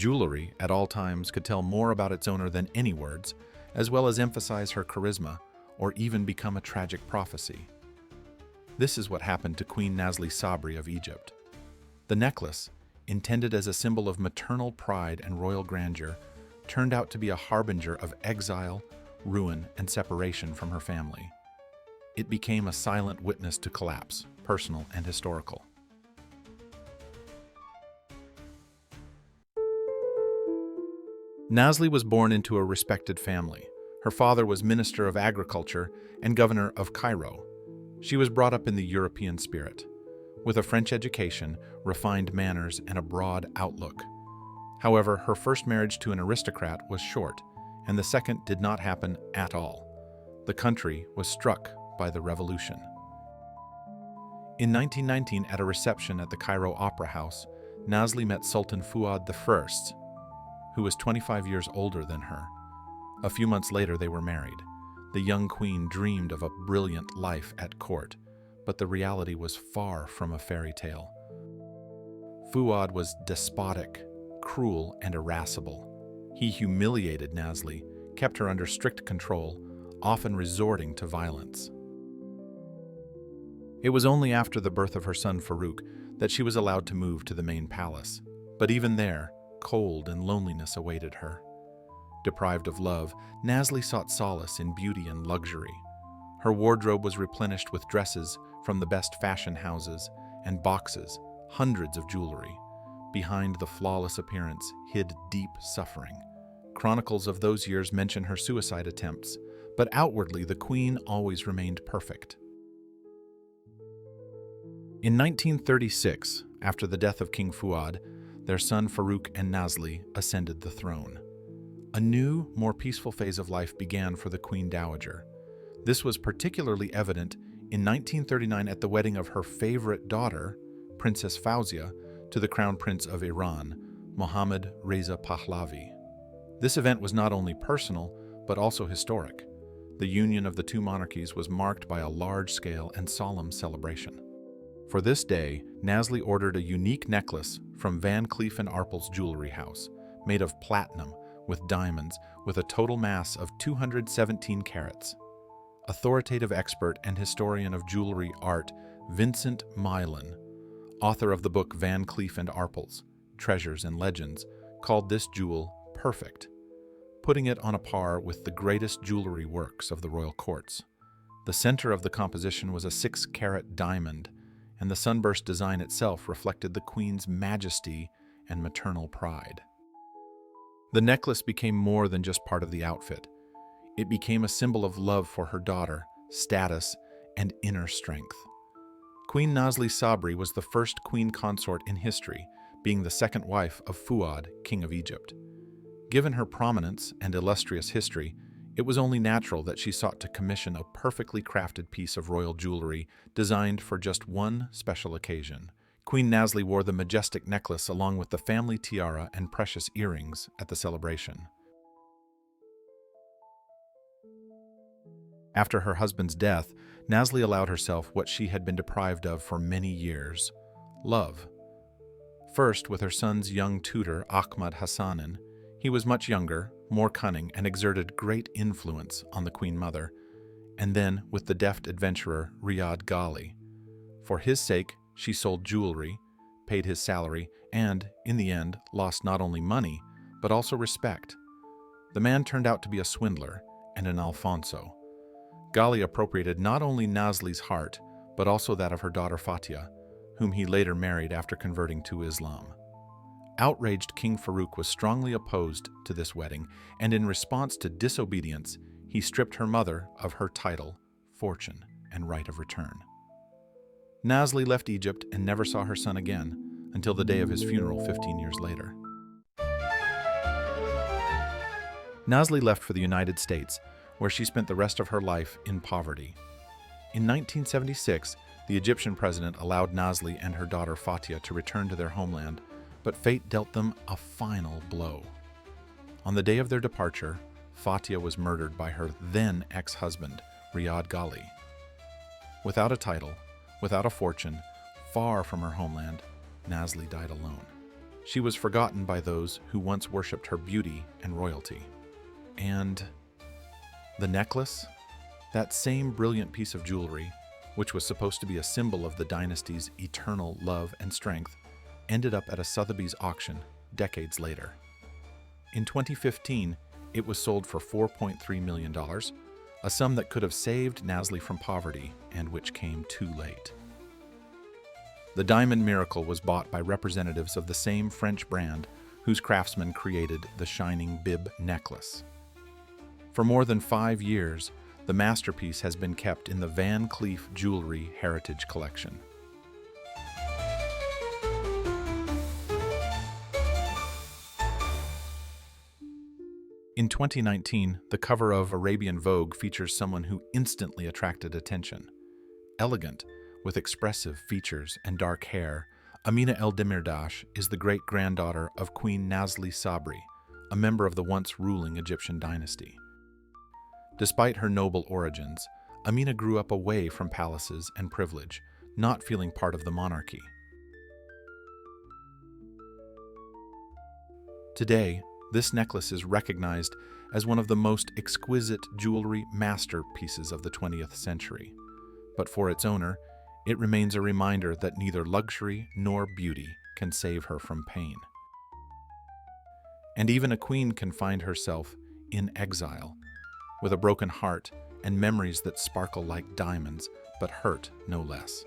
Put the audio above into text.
Jewelry, at all times, could tell more about its owner than any words, as well as emphasize her charisma or even become a tragic prophecy. This is what happened to Queen Nazli Sabri of Egypt. The necklace, intended as a symbol of maternal pride and royal grandeur, turned out to be a harbinger of exile, ruin, and separation from her family. It became a silent witness to collapse, personal and historical. Nazli was born into a respected family. Her father was Minister of Agriculture and Governor of Cairo. She was brought up in the European spirit, with a French education, refined manners, and a broad outlook. However, her first marriage to an aristocrat was short, and the second did not happen at all. The country was struck by the revolution. In 1919, at a reception at the Cairo Opera House, Nazli met Sultan Fuad I, who was 25 years older than her. A few months later, they were married. The young queen dreamed of a brilliant life at court, but the reality was far from a fairy tale. Fuad was despotic, cruel, and irascible. He humiliated Nazli, kept her under strict control, often resorting to violence. It was only after the birth of her son Farouk that she was allowed to move to the main palace, but even there, cold and loneliness awaited her. Deprived of love, Nazli sought solace in beauty and luxury. Her wardrobe was replenished with dresses from the best fashion houses and boxes, hundreds of jewelry. Behind the flawless appearance hid deep suffering. Chronicles of those years mention her suicide attempts, but outwardly the queen always remained perfect. In 1936, after the death of King Fuad, their son Farouk and Nazli ascended the throne. A new, more peaceful phase of life began for the Queen Dowager. This was particularly evident in 1939 at the wedding of her favorite daughter, Princess Fawzia, to the Crown Prince of Iran, Mohammad Reza Pahlavi. This event was not only personal, but also historic. The union of the two monarchies was marked by a large-scale and solemn celebration. For this day, Nazli ordered a unique necklace from Cleef Arpels jewelry house, made of platinum with diamonds, with a total mass of 217 carats. Authoritative expert and historian of jewelry art, Vincent Milan, author of the book Cleef Arpels, Treasures and Legends, called this jewel perfect, putting it on a par with the greatest jewelry works of the royal courts. The center of the composition was a 6-carat diamond, and the sunburst design itself reflected the queen's majesty and maternal pride. The necklace became more than just part of the outfit. It became a symbol of love for her daughter, status, and inner strength. Queen Nazli Sabri was the first queen consort in history, being the second wife of Fuad, King of Egypt. Given her prominence and illustrious history, it was only natural that she sought to commission a perfectly crafted piece of royal jewelry designed for just one special occasion. Queen Nazli wore the majestic necklace along with the family tiara and precious earrings at the celebration. After her husband's death, Nazli allowed herself what she had been deprived of for many years: love. First, with her son's young tutor, Ahmad Hassanin. He was much younger, more cunning, and exerted great influence on the Queen Mother. And then with the deft adventurer, Riyad Ghali. For his sake, she sold jewelry, paid his salary, and, in the end, lost not only money, but also respect. The man turned out to be a swindler and an Alfonso. Ghali appropriated not only Nazli's heart, but also that of her daughter Fatia, whom he later married after converting to Islam. Outraged King Farouk was strongly opposed to this wedding, and in response to disobedience, he stripped her mother of her title, fortune, and right of return. Nazli left Egypt and never saw her son again until the day of his funeral 15 years later. Nazli left for the United States, where she spent the rest of her life in poverty. In 1976, the Egyptian president allowed Nazli and her daughter Fatia to return to their homeland, but fate dealt them a final blow. On the day of their departure, Fatia was murdered by her then ex-husband, Riyad Ghali. Without a title, without a fortune, far from her homeland, Nazli died alone. She was forgotten by those who once worshipped her beauty and royalty. And the necklace? That same brilliant piece of jewelry, which was supposed to be a symbol of the dynasty's eternal love and strength, ended up at a Sotheby's auction decades later. In 2015, it was sold for $4.3 million, a sum that could have saved Nazli from poverty and which came too late. The diamond miracle was bought by representatives of the same French brand whose craftsmen created the shining bib necklace. For more than 5 years, the masterpiece has been kept in the Van Cleef Jewelry Heritage Collection. In 2019, the cover of Arabian Vogue features someone who instantly attracted attention. Elegant, with expressive features and dark hair, Amina El-Demirdash is the great-granddaughter of Queen Nazli Sabri, a member of the once ruling Egyptian dynasty. Despite her noble origins, Amina grew up away from palaces and privilege, not feeling part of the monarchy. Today, this necklace is recognized as one of the most exquisite jewelry masterpieces of the 20th century. But for its owner, it remains a reminder that neither luxury nor beauty can save her from pain. And even a queen can find herself in exile, with a broken heart and memories that sparkle like diamonds but hurt no less.